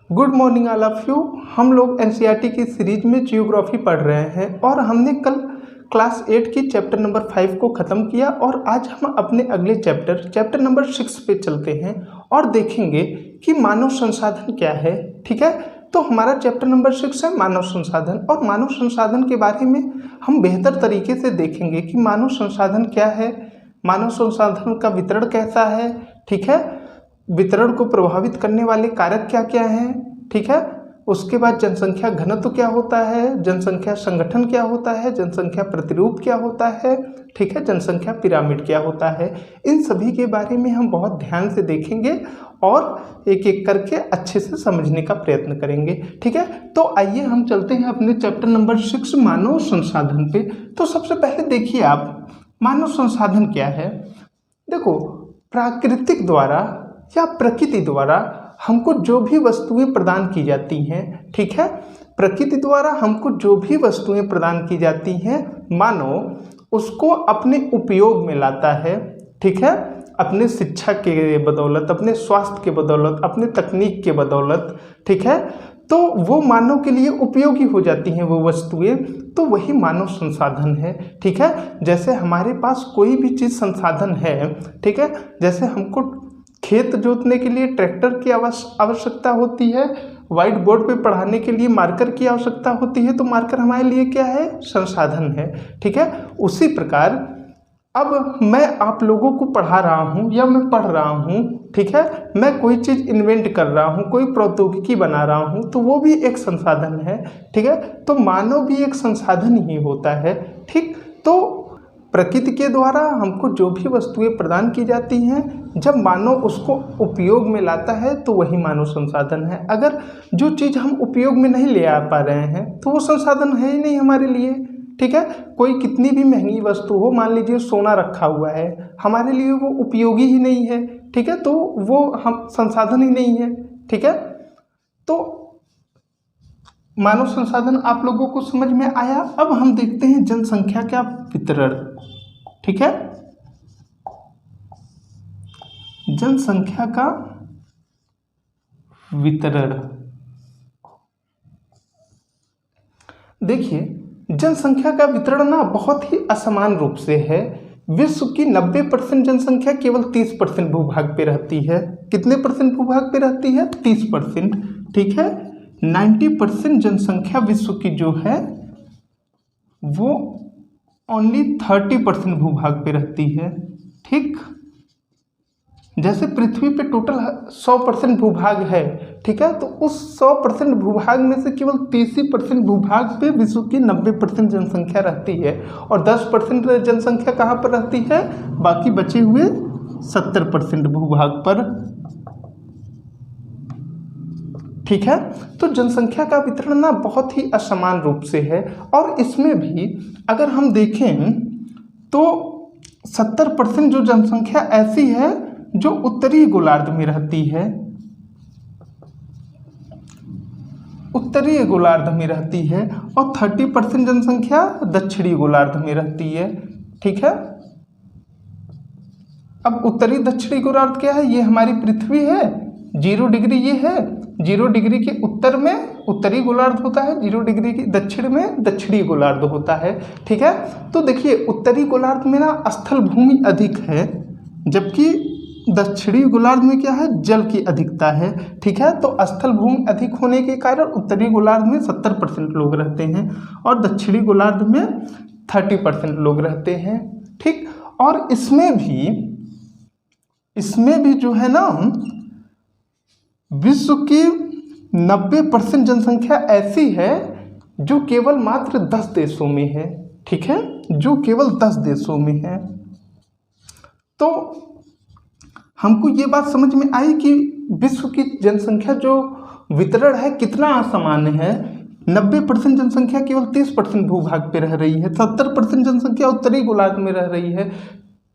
Good morning all of you. हम लोग NCERT की सीरीज में जियोग्राफी पढ़ रहे हैं और हमने कल क्लास 8 की चैप्टर नंबर 5 को ख़त्म किया और आज हम अपने अगले चैप्टर नंबर 6 पे चलते हैं और देखेंगे कि मानव संसाधन क्या है। ठीक है, तो हमारा चैप्टर नंबर 6 है मानव संसाधन, और मानव संसाधन के बारे में हम बेहतर तरीके से देखेंगे कि मानव संसाधन क्या है, मानव संसाधन का वितरण कैसा है। ठीक है, वितरण को प्रभावित करने वाले कारक क्या क्या हैं। ठीक है, उसके बाद जनसंख्या घनत्व क्या होता है, जनसंख्या संगठन क्या होता है, जनसंख्या प्रतिरूप क्या होता है। ठीक है, जनसंख्या पिरामिड क्या होता है। इन सभी के बारे में हम बहुत ध्यान से देखेंगे और एक एक करके अच्छे से समझने का प्रयत्न करेंगे। ठीक है, तो आइए हम चलते हैं अपने चैप्टर नंबर 6 मानव संसाधन पे। तो सबसे पहले देखिए आप, मानव संसाधन क्या है। देखो, प्राकृतिक द्वारा या प्रकृति द्वारा हमको जो भी वस्तुएं प्रदान की जाती हैं, ठीक है, प्रकृति द्वारा हमको जो भी वस्तुएं प्रदान की जाती हैं, मानव उसको अपने उपयोग में लाता है। ठीक है, अपने शिक्षा के बदौलत, अपने स्वास्थ्य के बदौलत, अपने तकनीक के बदौलत। ठीक है, तो वो मानव के लिए उपयोगी हो जाती हैं वो वस्तुएं, तो वही मानव संसाधन है। ठीक है, जैसे हमारे पास कोई भी चीज़ संसाधन है, ठीक है, जैसे हमको खेत जोतने के लिए ट्रैक्टर की आवश्यकता होती है, व्हाइट बोर्ड पे पढ़ाने के लिए मार्कर की आवश्यकता होती है, तो मार्कर हमारे लिए क्या है, संसाधन है। ठीक है, उसी प्रकार अब मैं आप लोगों को पढ़ा रहा हूँ या मैं पढ़ रहा हूँ, ठीक है, मैं कोई चीज़ इन्वेंट कर रहा हूँ, कोई प्रौद्योगिकी बना रहा हूँ, तो वो भी एक संसाधन है। ठीक है, तो मानव भी एक संसाधन ही होता है। ठीक, तो प्रकृति के द्वारा हमको जो भी वस्तुएं प्रदान की जाती हैं, जब मानव उसको उपयोग में लाता है तो वही मानव संसाधन है। अगर जो चीज़ हम उपयोग में नहीं ले आ पा रहे हैं तो वो संसाधन है ही नहीं हमारे लिए। ठीक है, कोई कितनी भी महंगी वस्तु हो, मान लीजिए सोना रखा हुआ है, हमारे लिए वो उपयोगी ही नहीं है। ठीक है, तो वो हम संसाधन ही नहीं है। ठीक है, तो मानव संसाधन आप लोगों को समझ में आया। अब हम देखते हैं जनसंख्या का वितरण। ठीक है, जनसंख्या का वितरण। देखिए, जनसंख्या का वितरण ना बहुत ही असमान रूप से है। विश्व की 90% जनसंख्या केवल 30% भूभाग पे रहती है। कितने परसेंट भूभाग पे रहती है? 30%। ठीक है, 90% जनसंख्या विश्व की जो है वो ओनली 30% भूभाग पे रहती है। ठीक, जैसे पृथ्वी पे टोटल 100% भूभाग है, ठीक है, तो उस 100% भूभाग में से केवल 30% भूभाग पे विश्व की 90% जनसंख्या रहती है और 10% जनसंख्या कहाँ पर रहती है? बाकी बचे हुए 70% भूभाग पर। ठीक है, तो जनसंख्या का वितरण ना बहुत ही असमान रूप से है और इसमें भी अगर हम देखें तो 70% जो जनसंख्या ऐसी है जो उत्तरी गोलार्ध में रहती है, उत्तरी गोलार्ध में रहती है, और 30% जनसंख्या दक्षिणी गोलार्ध में रहती है। ठीक है, अब उत्तरी दक्षिणी गोलार्ध क्या है? ये हमारी पृथ्वी है, 0 डिग्री ये है, 0 डिग्री के उत्तर में उत्तरी गोलार्ध होता है, 0 डिग्री के दक्षिण में दक्षिणी गोलार्ध होता है। ठीक है, तो देखिए उत्तरी गोलार्ध में ना स्थल भूमि अधिक है, जबकि दक्षिणी गोलार्ध में क्या है? जल की अधिकता है। ठीक है, तो स्थल भूमि अधिक होने के कारण उत्तरी गोलार्ध में 70% लोग रहते हैं और दक्षिणी गोलार्ध में 30% लोग रहते हैं। ठीक, और इसमें भी जो है ना, विश्व की 90% जनसंख्या ऐसी है जो केवल मात्र 10 देशों में है। ठीक है, जो केवल 10 देशों में है। तो हमको ये बात समझ में आई कि विश्व की जनसंख्या जो वितरण है कितना असामान्य है। 90% जनसंख्या केवल 30% भूभाग पे रह रही है, 70% जनसंख्या उत्तरी गोलार्ध में रह रही है।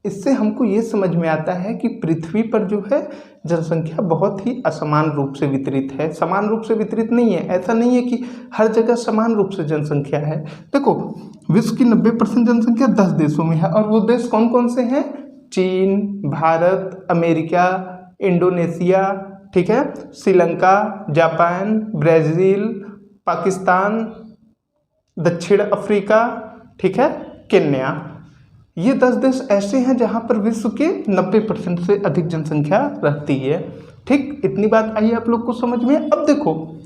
इससे हमको ये समझ में आता है कि पृथ्वी पर जो है जनसंख्या बहुत ही असमान रूप से वितरित है। समान रूप से वितरित नहीं है, ऐसा नहीं है कि हर जगह समान रूप से जनसंख्या है। देखो, विश्व की 90% जनसंख्या 10 देशों में है और वो देश कौन कौन से हैं? चीन, भारत, अमेरिका, इंडोनेशिया, ठीक है, श्रीलंका, जापान, ब्राज़ील, पाकिस्तान, दक्षिण अफ्रीका, ठीक है, केन्या। ये 10 देश ऐसे हैं जहां पर विश्व के 90% से अधिक जनसंख्या रहती है। ठीक, इतनी बात आई आप लोग को समझ में। अब देखो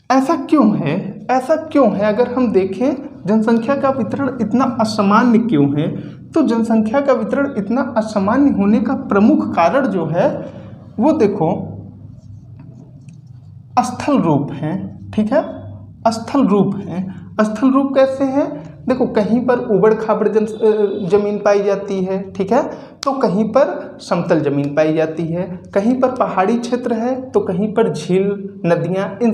ऐसा क्यों है, ऐसा क्यों है, अगर हम देखें जनसंख्या का वितरण इतना असामान्य क्यों है, तो जनसंख्या का वितरण इतना असामान्य होने का प्रमुख कारण जो है वो देखो स्थल रूप है। ठीक है, स्थल रूप है। स्थल रूप कैसे हैं, देखो कहीं पर उबड़ खाबड़ जमीन पाई जाती है, ठीक है, तो कहीं पर समतल जमीन पाई जाती है, कहीं पर पहाड़ी क्षेत्र है तो कहीं पर झील, नदियाँ, ये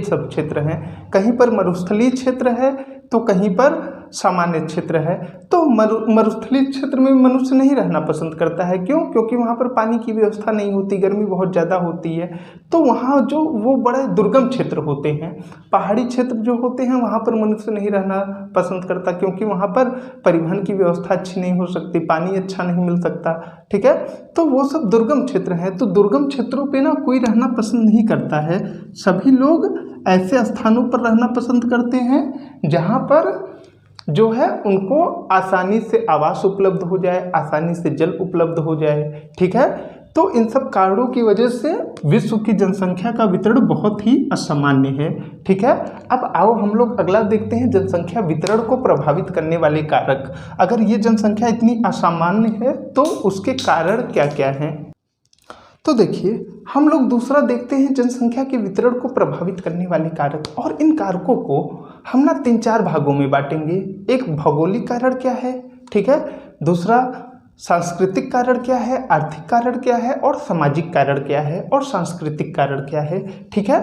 सब क्षेत्र हैं, कहीं पर मरुस्थलीय क्षेत्र है तो कहीं पर सामान्य क्षेत्र है। तो मरुस्थलीय क्षेत्र में मनुष्य नहीं रहना पसंद करता है। क्यों? क्योंकि वहाँ पर पानी की व्यवस्था नहीं होती, गर्मी बहुत ज़्यादा होती है, तो वहाँ जो वो बड़े दुर्गम क्षेत्र होते हैं। पहाड़ी क्षेत्र जो होते हैं वहाँ पर मनुष्य नहीं रहना पसंद करता, क्योंकि वहाँ पर परिवहन की व्यवस्था अच्छी नहीं हो सकती, पानी अच्छा नहीं मिल सकता, ठीक है, तो वो सब दुर्गम क्षेत्र हैं। तो दुर्गम क्षेत्रों पे ना कोई रहना पसंद नहीं करता है। सभी लोग ऐसे स्थानों पर रहना पसंद करते हैं जहाँ पर जो है उनको आसानी से आवास उपलब्ध हो जाए, आसानी से जल उपलब्ध हो जाए, ठीक है। तो इन सब कारणों की वजह से विश्व की जनसंख्या का वितरण बहुत ही असामान्य है, ठीक है। अब आओ हम लोग अगला देखते हैं, जनसंख्या वितरण को प्रभावित करने वाले कारक। अगर ये जनसंख्या इतनी असामान्य है तो उसके कारण क्या क्या हैं। तो देखिए हम लोग दूसरा देखते हैं जनसंख्या के वितरण को प्रभावित करने वाले कारक, और इन कारकों को हम ना 3-4 भागों में बांटेंगे। एक भौगोलिक कारण क्या है, ठीक है, दूसरा सांस्कृतिक कारण क्या है, आर्थिक कारण क्या है, और सामाजिक कारण क्या है, और सांस्कृतिक कारण क्या है, ठीक है।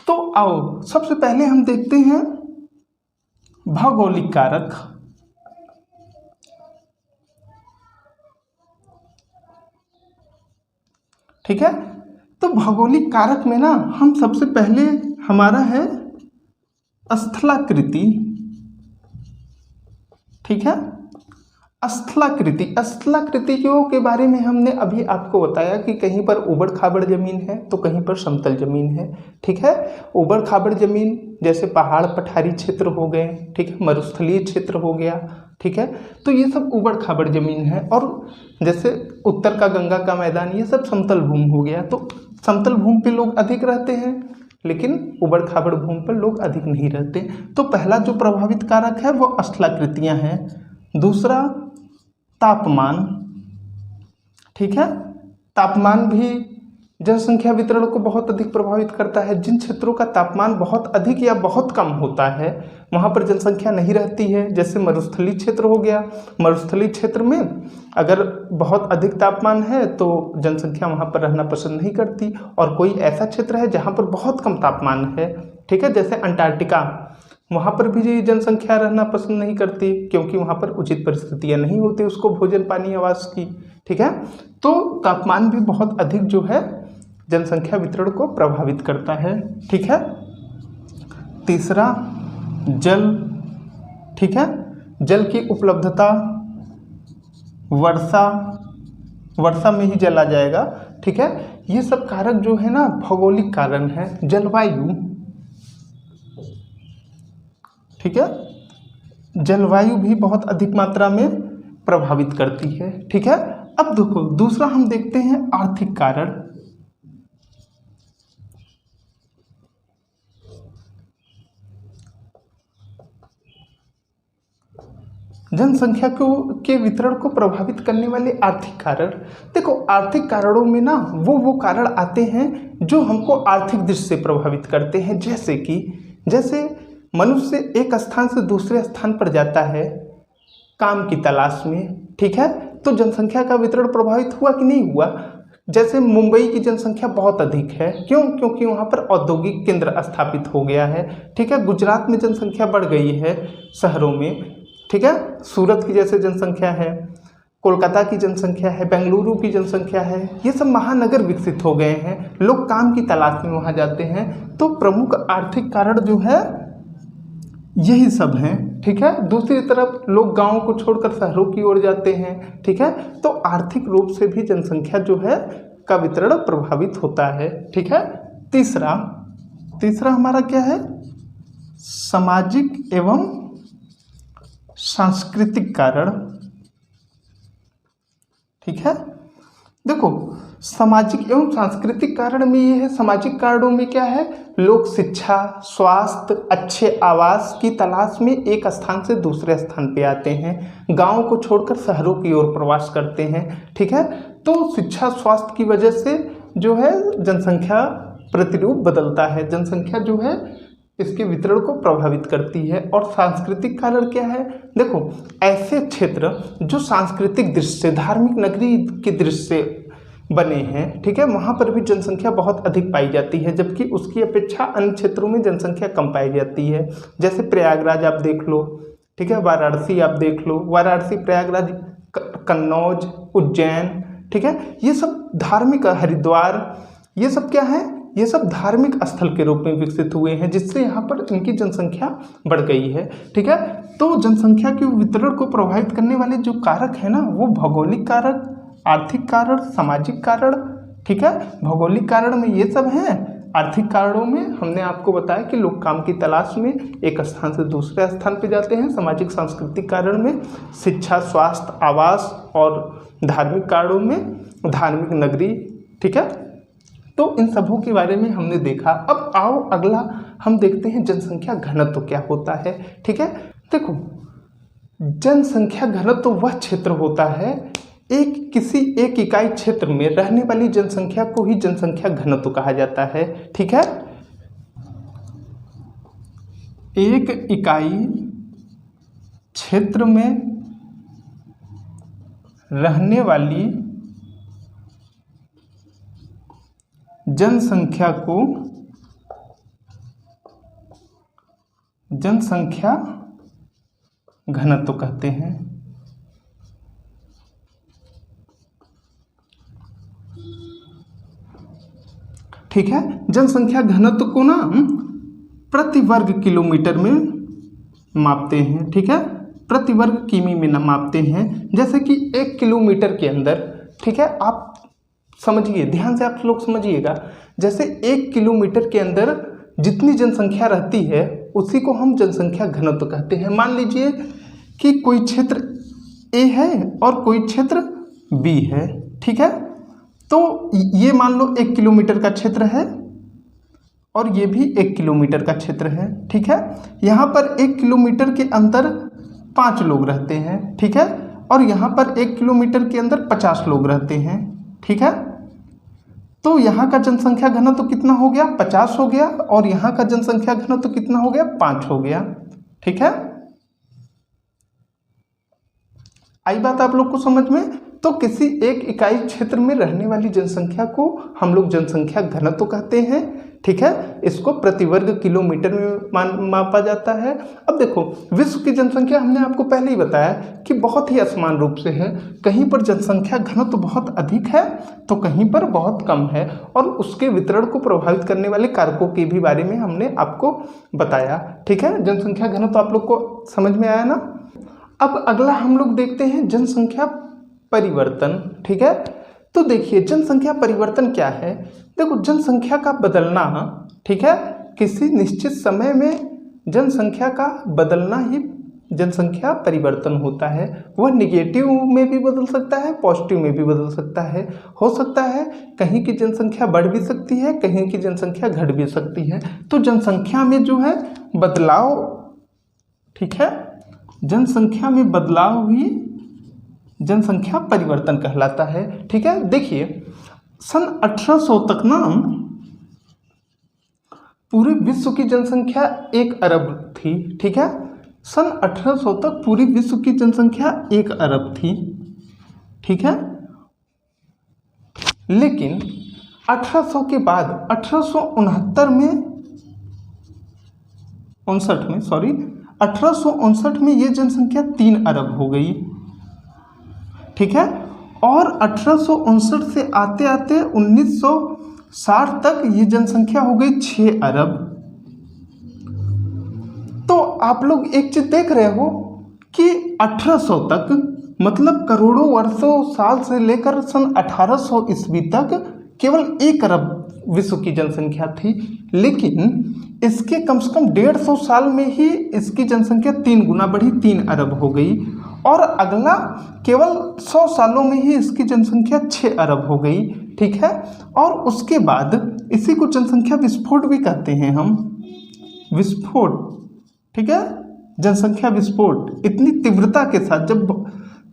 तो आओ सबसे पहले हम देखते हैं भौगोलिक कारक। ठीक है, तो भौगोलिक कारक में ना हम सबसे पहले हमारा है स्थलाकृति, ठीक है। स्थलाकृतियों के बारे में हमने अभी आपको बताया कि कहीं पर उबड़ खाबड़ जमीन है तो कहीं पर समतल जमीन है, ठीक है। उबड़ खाबड़ जमीन जैसे पहाड़ पठारी क्षेत्र हो गए, ठीक है, मरुस्थलीय क्षेत्र हो गया, ठीक है, तो ये सब उबड़ खाबड़ जमीन है। और जैसे उत्तर का गंगा का मैदान, ये सब समतल भूमि हो गया। तो समतल भूमि पे लोग अधिक रहते हैं, लेकिन उबड़ खाबड़ भूमि पर लोग अधिक नहीं रहते। तो पहला जो प्रभावित कारक है वो स्थलाकृतियाँ हैं। दूसरा तापमान, ठीक है, तापमान भी जनसंख्या वितरण को बहुत अधिक प्रभावित करता है। जिन क्षेत्रों का तापमान बहुत अधिक या बहुत कम होता है वहाँ पर जनसंख्या नहीं रहती है, जैसे मरुस्थलीय क्षेत्र हो गया। मरुस्थलीय क्षेत्र में अगर बहुत अधिक तापमान है तो जनसंख्या वहाँ पर रहना पसंद नहीं करती। और कोई ऐसा क्षेत्र है जहाँ पर बहुत कम तापमान है, ठीक है, जैसे अंटार्कटिका, वहाँ पर भी जनसंख्या रहना पसंद नहीं करती, क्योंकि वहाँ पर उचित परिस्थितियाँ नहीं होती उसको भोजन पानी आवास की, ठीक है। तो तापमान भी बहुत अधिक जो है जनसंख्या वितरण को प्रभावित करता है, ठीक है। तीसरा जल, ठीक है, जल की उपलब्धता, वर्षा में ही जल आ जाएगा, ठीक है। ये सब कारक जो है ना भौगोलिक कारण है। जलवायु, ठीक है, जलवायु भी बहुत अधिक मात्रा में प्रभावित करती है, ठीक है। अब देखो दूसरा हम देखते हैं आर्थिक कारण। जनसंख्या के वितरण को प्रभावित करने वाले आर्थिक कारण। देखो आर्थिक कारणों में ना वो कारण आते हैं जो हमको आर्थिक दृष्टि से प्रभावित करते हैं। जैसे मनुष्य एक स्थान से दूसरे स्थान पर जाता है काम की तलाश में, ठीक है, तो जनसंख्या का वितरण प्रभावित हुआ कि नहीं हुआ। जैसे मुंबई की जनसंख्या बहुत अधिक है, क्यों? क्योंकि वहाँ पर औद्योगिक केंद्र स्थापित हो गया है, ठीक है। गुजरात में जनसंख्या बढ़ गई है शहरों में, ठीक है, सूरत की जैसे जनसंख्या है, कोलकाता की जनसंख्या है, बेंगलुरु की जनसंख्या है, ये सब महानगर विकसित हो गए हैं, लोग काम की तलाश में वहाँ जाते हैं। तो प्रमुख आर्थिक कारण जो है यही सब हैं, ठीक है। दूसरी तरफ लोग गाँव को छोड़कर शहरों की ओर जाते हैं, ठीक है। तो आर्थिक रूप से भी जनसंख्या जो है का वितरण प्रभावित होता है। ठीक है। तीसरा हमारा क्या है? सामाजिक एवं सांस्कृतिक कारण। ठीक है। देखो, सामाजिक एवं सांस्कृतिक कारण में ये है, सामाजिक कारणों में क्या है? लोग शिक्षा, स्वास्थ्य, अच्छे आवास की तलाश में एक स्थान से दूसरे स्थान पे आते हैं, गांव को छोड़कर शहरों की ओर प्रवास करते हैं। ठीक है। तो शिक्षा, स्वास्थ्य की वजह से जो है जनसंख्या प्रतिरूप बदलता है, जनसंख्या जो है इसके वितरण को प्रभावित करती है। और सांस्कृतिक कारण क्या है? देखो, ऐसे क्षेत्र जो सांस्कृतिक दृष्टि से, धार्मिक नगरी के दृष्टि से बने हैं, ठीक है, वहाँ पर भी जनसंख्या बहुत अधिक पाई जाती है, जबकि उसकी अपेक्षा अन्य क्षेत्रों में जनसंख्या कम पाई जाती है। जैसे प्रयागराज आप देख लो, ठीक है, वाराणसी आप देख लो, वाराणसी, प्रयागराज, कन्नौज, उज्जैन, ठीक है, ये सब धार्मिक, हरिद्वार, ये सब क्या है? ये सब धार्मिक स्थल के रूप में विकसित हुए हैं, जिससे यहाँ पर इनकी जनसंख्या बढ़ गई है। ठीक है। तो जनसंख्या के वितरण को प्रभावित करने वाले जो कारक है ना, वो भौगोलिक कारक, आर्थिक कारण, सामाजिक कारण। ठीक है। भौगोलिक कारण में ये सब हैं। आर्थिक कारणों में हमने आपको बताया कि लोग काम की तलाश में एक स्थान से दूसरे स्थान पर जाते हैं। सामाजिक सांस्कृतिक कारण में शिक्षा, स्वास्थ्य, आवास, और धार्मिक कारणों में धार्मिक नगरी। ठीक है। तो इन सबों के बारे में हमने देखा। अब आओ अगला हम देखते हैं जनसंख्या घनत्व क्या होता है। ठीक है। देखो, जनसंख्या घनत्व वह क्षेत्र होता है, किसी एक इकाई क्षेत्र में रहने वाली जनसंख्या को ही जनसंख्या घनत्व कहा जाता है। ठीक है। एक इकाई क्षेत्र में रहने वाली जनसंख्या को जनसंख्या घनत्व कहते हैं। ठीक है। जनसंख्या घनत्व को ना प्रति वर्ग किलोमीटर में मापते हैं। ठीक है। प्रति वर्ग किमी में ना मापते हैं। जैसे कि 1 किलोमीटर के अंदर, ठीक है, आप समझिए, ध्यान से आप लोग समझिएगा, जैसे 1 किलोमीटर के अंदर जितनी जनसंख्या रहती है उसी को हम जनसंख्या घनत्व कहते हैं। मान लीजिए कि कोई क्षेत्र ए है और कोई क्षेत्र बी है। ठीक है। तो ये मान लो 1 किलोमीटर का क्षेत्र है और ये भी 1 किलोमीटर का क्षेत्र है। ठीक है। यहाँ पर 1 किलोमीटर के अंदर 5 लोग रहते हैं। ठीक है। और यहाँ पर 1 किलोमीटर के अंदर 50 लोग रहते हैं। ठीक है। तो यहाँ का जनसंख्या घनत्व कितना हो गया? 50 हो गया। और यहाँ का जनसंख्या घनत्व कितना हो गया? 5 हो गया। ठीक है। आई बात आप लोग को समझ में? तो किसी एक इकाई क्षेत्र में रहने वाली जनसंख्या को हम लोग जनसंख्या घनत्व कहते हैं। ठीक है। इसको प्रति वर्ग किलोमीटर में मापा जाता है। अब देखो, विश्व की जनसंख्या हमने आपको पहले ही बताया कि बहुत ही असमान रूप से है। कहीं पर जनसंख्या घनत्व बहुत अधिक है तो कहीं पर बहुत कम है, और उसके वितरण को प्रभावित करने वाले कारकों के भी बारे में हमने आपको बताया। ठीक है। जनसंख्या घनत्व आप लोग को समझ में आया ना? अब अगला हम लोग देखते हैं जनसंख्या परिवर्तन। ठीक है। तो देखिए, जनसंख्या परिवर्तन क्या है? देखो, जनसंख्या का बदलना, ठीक है, किसी निश्चित समय में जनसंख्या का बदलना ही जनसंख्या परिवर्तन होता है। वह निगेटिव में भी बदल सकता है, पॉजिटिव में भी बदल सकता है। हो सकता है कहीं की जनसंख्या बढ़ भी सकती है, कहीं की जनसंख्या घट भी सकती है। तो जनसंख्या में जो है बदलाव, ठीक है, जनसंख्या में बदलाव ही जनसंख्या परिवर्तन कहलाता है। ठीक है। देखिए, सन 1800 तक ना पूरे विश्व की जनसंख्या 1 अरब थी। ठीक है। सन 1800 तक पूरी विश्व की जनसंख्या 1 अरब थी। ठीक है। लेकिन 1800 के बाद 1859 में ये जनसंख्या 3 अरब हो गई। ठीक है। और 1859 से आते आते 1960 तक ये जनसंख्या हो गई 6 अरब। तो आप लोग एक चीज देख रहे हो कि 1800 तक, मतलब करोड़ों वर्षों साल से लेकर सन 1800 ईस्वी तक केवल 1 अरब विश्व की जनसंख्या थी, लेकिन इसके कम से कम 150 साल में ही इसकी जनसंख्या 3 गुना बढ़ी, 3 अरब हो गई। और अगला केवल 100 सालों में ही इसकी जनसंख्या 6 अरब हो गई, ठीक है। और उसके बाद इसी को जनसंख्या विस्फोट भी कहते हैं हम, विस्फोट, ठीक है, जनसंख्या विस्फोट। इतनी तीव्रता के साथ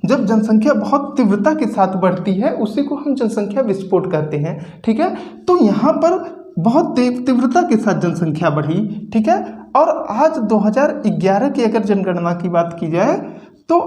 जब जनसंख्या बहुत तीव्रता के साथ बढ़ती है उसी को हम जनसंख्या विस्फोट कहते हैं, ठीक है। तो यहाँ पर बहुत तीव्रता के साथ जनसंख्या बढ़ी, ठीक है। और आज 2011 की अगर जनगणना की बात की जाए तो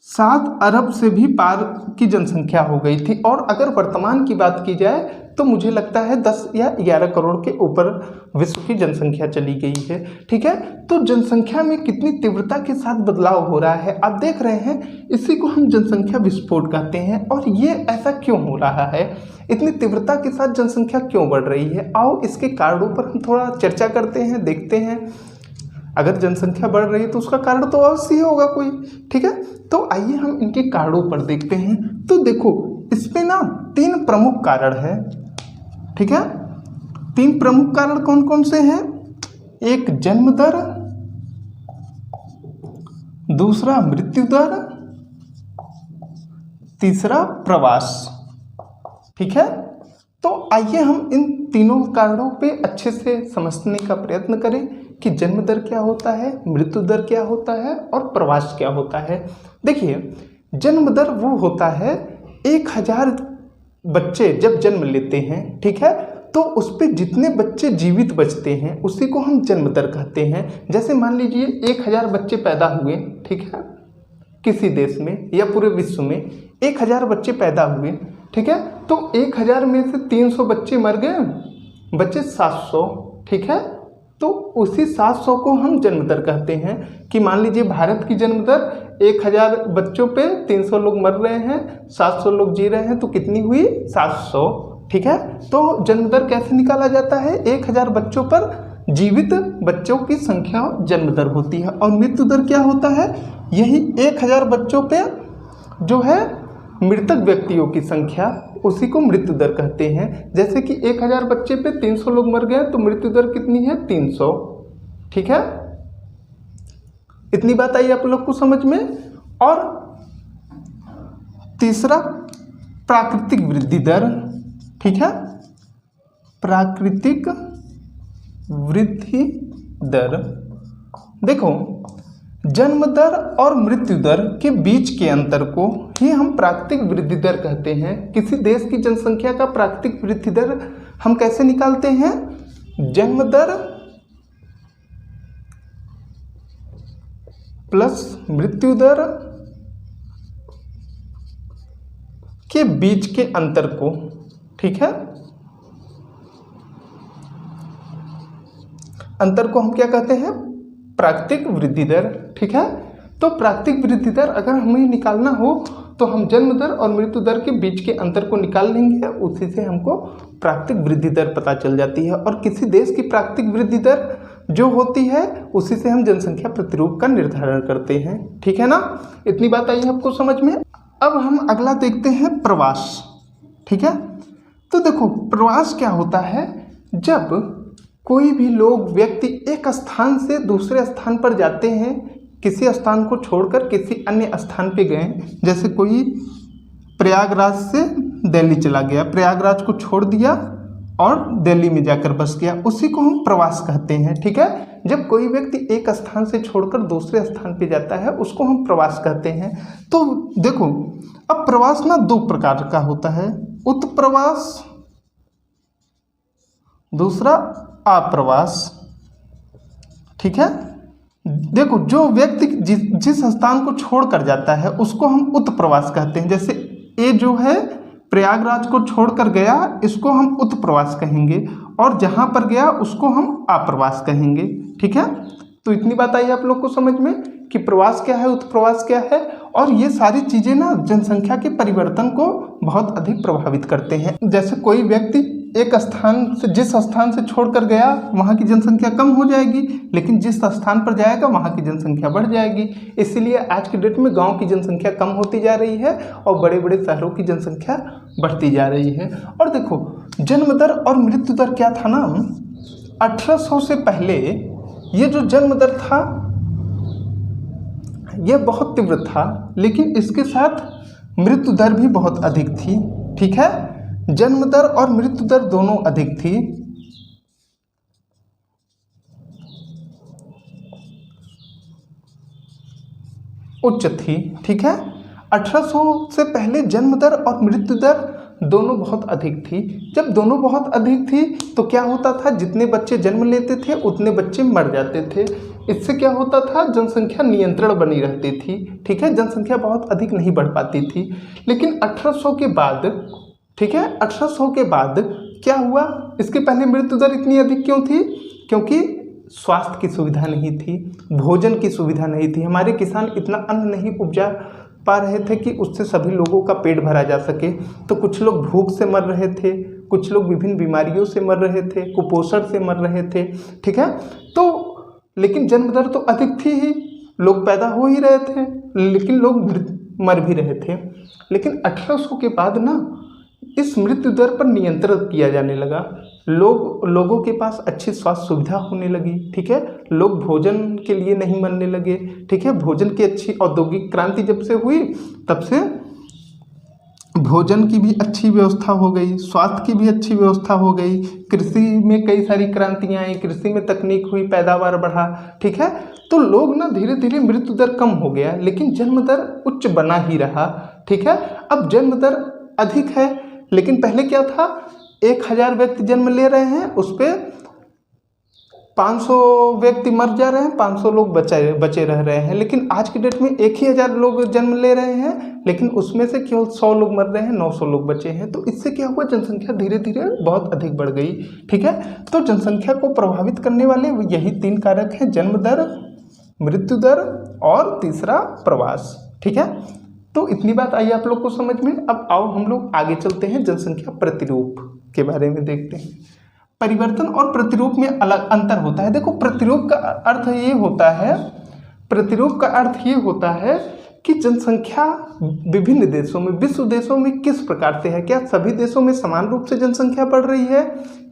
7 अरब से भी पार की जनसंख्या हो गई थी। और अगर वर्तमान की बात की जाए तो मुझे लगता है 10 या 11 करोड़ के ऊपर विश्व की जनसंख्या चली गई है, ठीक है। तो जनसंख्या में कितनी तीव्रता के साथ बदलाव हो रहा है आप देख रहे हैं, इसी को हम जनसंख्या विस्फोट कहते हैं। और ये ऐसा क्यों हो रहा है, इतनी तीव्रता के साथ जनसंख्या क्यों बढ़ रही है, आओ इसके कारणों पर हम थोड़ा चर्चा करते हैं, देखते हैं। अगर जनसंख्या बढ़ रही है तो उसका कारण तो अवश्य होगा कोई, ठीक है। तो आइए हम इनके कारणों पर देखते हैं। तो देखो इसमें ना 3 प्रमुख कारण है, ठीक है। 3 प्रमुख कारण कौन कौन से हैं? एक जन्म दर, दूसरा मृत्यु दर, तीसरा प्रवास, ठीक है। तो आइए हम इन तीनों कारणों पे अच्छे से समझने का प्रयत्न करें कि जन्म दर क्या होता है, मृत्यु दर क्या होता है और प्रवास क्या होता है। देखिए जन्म दर वो होता है 1000 बच्चे जब जन्म लेते हैं, ठीक है, तो उस पर जितने बच्चे जीवित बचते हैं उसी को हम जन्म दर कहते हैं। जैसे मान लीजिए 1000 बच्चे पैदा हुए, ठीक है, किसी देश में या पूरे विश्व में 1000 बच्चे पैदा हुए, ठीक है। तो 1000 में से 300 बच्चे मर गए, बच्चे 700, ठीक है। तो उसी 700 को हम जन्म दर कहते हैं कि मान लीजिए भारत की जन्म दर 1000 बच्चों पे 300 लोग मर रहे हैं, 700 लोग जी रहे हैं, तो कितनी हुई 700, ठीक है। तो जन्म दर कैसे निकाला जाता है, 1000 बच्चों पर जीवित बच्चों की संख्या जन्म दर होती है। और मृत्यु दर क्या होता है, यही 1000 बच्चों पे जो है मृतक व्यक्तियों की संख्या, उसी को मृत्यु दर कहते हैं। जैसे कि 1000 बच्चे पे 300 लोग मर गए तो मृत्यु दर कितनी है 300, ठीक है। इतनी बात आई आप लोग को समझ में। और तीसरा प्राकृतिक वृद्धि दर, ठीक है, प्राकृतिक वृद्धि दर। देखो जन्म दर और मृत्यु दर के बीच के अंतर को ही हम प्राकृतिक वृद्धि दर कहते हैं। किसी देश की जनसंख्या का प्राकृतिक वृद्धि दर हम कैसे निकालते हैं, जन्म दर प्लस मृत्यु दर के बीच के अंतर को, ठीक है, अंतर को हम क्या कहते हैं, प्राकृतिक वृद्धि दर, ठीक है। तो प्राकृतिक वृद्धि दर अगर हमें निकालना हो तो हम जन्म दर और मृत्यु दर के बीच के अंतर को निकाल लेंगे, उसी से हमको प्राकृतिक वृद्धि दर पता चल जाती है। और किसी देश की प्राकृतिक वृद्धि दर जो होती है उसी से हम जनसंख्या प्रतिरूप का निर्धारण करते हैं, ठीक है ना। इतनी बात आई आपको समझ में। अब हम अगला देखते हैं प्रवास, ठीक है। तो देखो प्रवास क्या होता है, जब कोई भी लोग व्यक्ति एक स्थान से दूसरे स्थान पर जाते हैं, किसी स्थान को छोड़कर किसी अन्य स्थान पे गए, जैसे कोई प्रयागराज से दिल्ली चला गया, प्रयागराज को छोड़ दिया और दिल्ली में जाकर बस गया, उसी को हम प्रवास कहते हैं, ठीक है। जब कोई व्यक्ति एक स्थान से छोड़कर दूसरे स्थान पे जाता है उसको हम प्रवास कहते हैं। तो देखो अब प्रवास ना 2 प्रकार का होता है, उत्प्रवास, दूसरा अप्रवास, ठीक है। देखो जो व्यक्ति जिस स्थान को छोड़कर जाता है उसको हम उत्प्रवास कहते हैं। जैसे ये जो है प्रयागराज को छोड़कर गया, इसको हम उत्प्रवास कहेंगे, और जहाँ पर गया उसको हम अप्रवास कहेंगे, ठीक है। तो इतनी बात आई आप लोग को समझ में कि प्रवास क्या है, उत्प्रवास क्या है। और ये सारी चीज़ें ना जनसंख्या के परिवर्तन को बहुत अधिक प्रभावित करते हैं। जैसे कोई व्यक्ति एक स्थान से जिस स्थान से छोड़कर गया वहाँ की जनसंख्या कम हो जाएगी, लेकिन जिस स्थान पर जाएगा वहाँ की जनसंख्या बढ़ जाएगी। इसीलिए आज के डेट में गांव की जनसंख्या कम होती जा रही है और बड़े बड़े शहरों की जनसंख्या बढ़ती जा रही है। और देखो जन्म दर और मृत्यु दर क्या था ना, 1800 से पहले ये जो जन्म दर था ये बहुत तीव्र था, लेकिन इसके साथ मृत्यु दर भी बहुत अधिक थी। ठीक है, जन्म दर और मृत्यु दर दोनों अधिक थी। उच्च थी। ठीक है, 1800 से पहले जन्म दर और मृत्यु दर दोनों बहुत अधिक थी। जब दोनों बहुत अधिक थी तो क्या होता था, जितने बच्चे जन्म लेते थे उतने बच्चे मर जाते थे। इससे क्या होता था, जनसंख्या नियंत्रण बनी रहती थी। ठीक है, जनसंख्या बहुत अधिक नहीं बढ़ पाती थी। लेकिन 1800 के बाद, ठीक है, 1800 के बाद क्या हुआ, इसके पहले मृत्यु दर इतनी अधिक क्यों थी? क्योंकि स्वास्थ्य की सुविधा नहीं थी, भोजन की सुविधा नहीं थी। हमारे किसान इतना अन्न नहीं उपजा पा रहे थे कि उससे सभी लोगों का पेट भरा जा सके। तो कुछ लोग भूख से मर रहे थे, कुछ लोग विभिन्न बीमारियों से मर रहे थे, कुपोषण से मर रहे थे। ठीक है, तो लेकिन जन्म दर तो अधिक थी ही, लोग पैदा हो ही रहे थे, लेकिन लोग मर भी रहे थे। लेकिन 1800 के बाद ना इस मृत्यु दर पर नियंत्रण किया जाने लगा। लोगों के पास अच्छी स्वास्थ्य सुविधा होने लगी। ठीक है, लोग भोजन के लिए नहीं मरने लगे। ठीक है, भोजन की अच्छी औद्योगिक क्रांति जब से हुई तब से भोजन की भी अच्छी व्यवस्था हो गई, स्वास्थ्य की भी अच्छी व्यवस्था हो गई, कृषि में कई सारी क्रांतियाँ आई, कृषि में तकनीक हुई, पैदावार बढ़ा। ठीक है, तो लोग ना धीरे धीरे मृत्यु दर कम हो गया, लेकिन जन्म दर उच्च बना ही रहा। ठीक है, अब जन्म दर अधिक है, लेकिन पहले क्या था, 1000 व्यक्ति जन्म ले रहे हैं, उस पर 500 व्यक्ति मर जा रहे हैं, 500 लोग बचे रह रहे हैं। लेकिन आज की डेट में 1000 लोग जन्म ले रहे हैं, लेकिन उसमें से केवल 100 लोग मर रहे हैं, 900 लोग बचे हैं। तो इससे क्या हुआ, जनसंख्या धीरे धीरे बहुत अधिक बढ़ गई। ठीक है, तो जनसंख्या को प्रभावित करने वाले यही 3 कारक हैं, जन्म दर, मृत्यु दर और तीसरा प्रवास। ठीक है, तो इतनी बात आई आप लोग को समझ में। अब आओ हम लोग आगे चलते हैं, जनसंख्या प्रतिरूप के बारे में देखते हैं। परिवर्तन और प्रतिरूप में अलग अंतर होता है। देखो प्रतिरूप का अर्थ ये होता है, प्रतिरूप का अर्थ ये होता है कि जनसंख्या विभिन्न देशों में, विश्व देशों में किस प्रकार से है, क्या सभी देशों में समान रूप से जनसंख्या बढ़ रही है,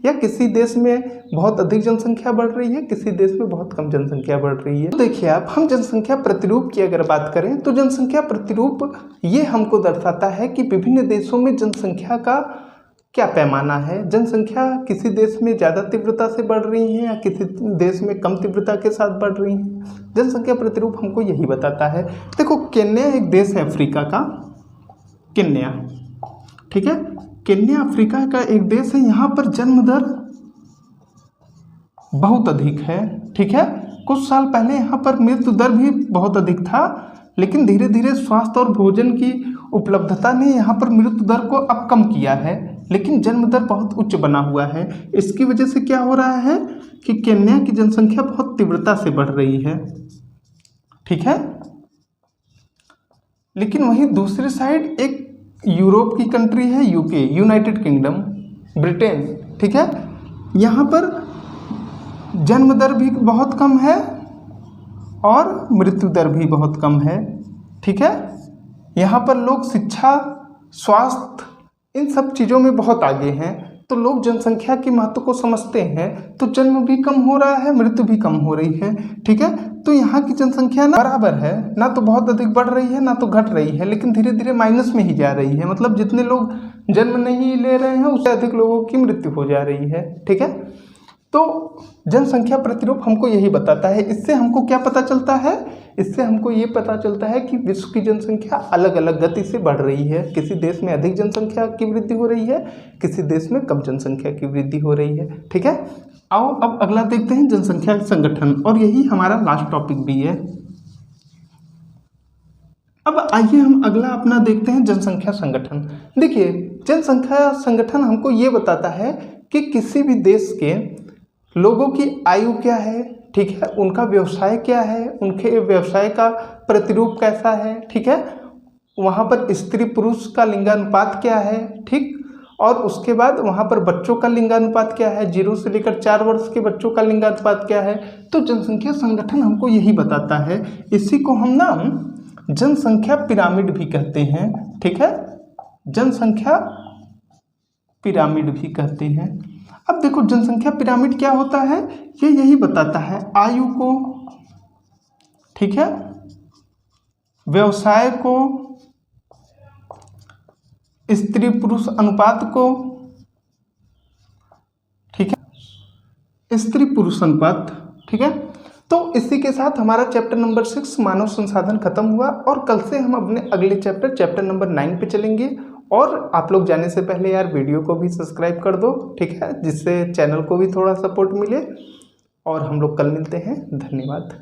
या किसी देश में बहुत अधिक जनसंख्या बढ़ रही है, किसी देश में बहुत कम जनसंख्या बढ़ रही है। तो देखिए आप, हम जनसंख्या प्रतिरूप की अगर बात करें तो जनसंख्या प्रतिरूप ये हमको दर्शाता है कि विभिन्न देशों में जनसंख्या का क्या पैमाना है, जनसंख्या किसी देश में ज़्यादा तीव्रता से बढ़ रही है या किसी देश में कम तीव्रता के साथ बढ़ रही है। जनसंख्या प्रतिरूप हमको यही बताता है। देखो केन्या एक देश है अफ्रीका का, केन्या। ठीक है, केन्या अफ्रीका का एक देश है, यहाँ पर जन्म दर बहुत अधिक है। ठीक है, कुछ साल पहले यहाँ पर मृत्यु दर भी बहुत अधिक था, लेकिन धीरे धीरे स्वास्थ्य और भोजन की उपलब्धता ने यहाँ पर मृत्यु दर को अब कम किया है, लेकिन जन्म दर बहुत उच्च बना हुआ है। इसकी वजह से क्या हो रहा है कि केन्या की जनसंख्या बहुत तीव्रता से बढ़ रही है। ठीक है, लेकिन वहीं दूसरी साइड एक यूरोप की कंट्री है, यूके, यूनाइटेड किंगडम, ब्रिटेन। ठीक है, यहाँ पर जन्म दर भी बहुत कम है और मृत्यु दर भी बहुत कम है। ठीक है, यहाँ पर लोग शिक्षा, स्वास्थ्य, इन सब चीज़ों में बहुत आगे हैं, तो लोग जनसंख्या के महत्व को समझते हैं, तो जन्म भी कम हो रहा है, मृत्यु भी कम हो रही है। ठीक है, तो यहाँ की जनसंख्या ना बराबर है, ना तो बहुत अधिक बढ़ रही है ना तो घट रही है, लेकिन धीरे धीरे माइनस में ही जा रही है। मतलब जितने लोग जन्म नहीं ले रहे हैं उससे अधिक लोगों की मृत्यु हो जा रही है। ठीक है, तो जनसंख्या प्रतिरूप हमको यही बताता है। इससे हमको क्या पता चलता है, इससे हमको ये पता चलता है कि विश्व की जनसंख्या अलग अलग गति से बढ़ रही है। किसी देश में अधिक जनसंख्या की वृद्धि हो रही है, किसी देश में कम जनसंख्या की वृद्धि हो रही है। ठीक है, आओ अब अगला देखते हैं, जनसंख्या संगठन, और यही हमारा लास्ट टॉपिक भी है। अब आइए हम अगला अपना देखते हैं, जनसंख्या संगठन। देखिए जनसंख्या संगठन हमको ये बताता है कि किसी भी देश के लोगों की आयु क्या है। ठीक है, उनका व्यवसाय क्या है, उनके व्यवसाय का प्रतिरूप कैसा है। ठीक है, वहाँ पर स्त्री पुरुष का लिंगानुपात क्या है। ठीक, और उसके बाद वहाँ पर बच्चों का लिंगानुपात क्या है, 0 से लेकर 4 वर्ष के बच्चों का लिंगानुपात क्या है। तो जनसंख्या संगठन हमको यही बताता है। इसी को हम ना जनसंख्या पिरामिड भी कहते हैं, ठीक है, जनसंख्या पिरामिड भी कहते हैं। अब देखो जनसंख्या पिरामिड क्या होता है, ये यही बताता है आयु को, ठीक है, व्यवसाय को, स्त्री पुरुष अनुपात को, ठीक है, स्त्री पुरुष अनुपात, ठीक है। तो इसी के साथ हमारा चैप्टर नंबर 6 मानव संसाधन खत्म हुआ और कल से हम अपने अगले चैप्टर नंबर 9 पे चलेंगे। और आप लोग जाने से पहले यार वीडियो को भी सब्सक्राइब कर दो, ठीक है, जिससे चैनल को भी थोड़ा सपोर्ट मिले। और हम लोग कल मिलते हैं, धन्यवाद।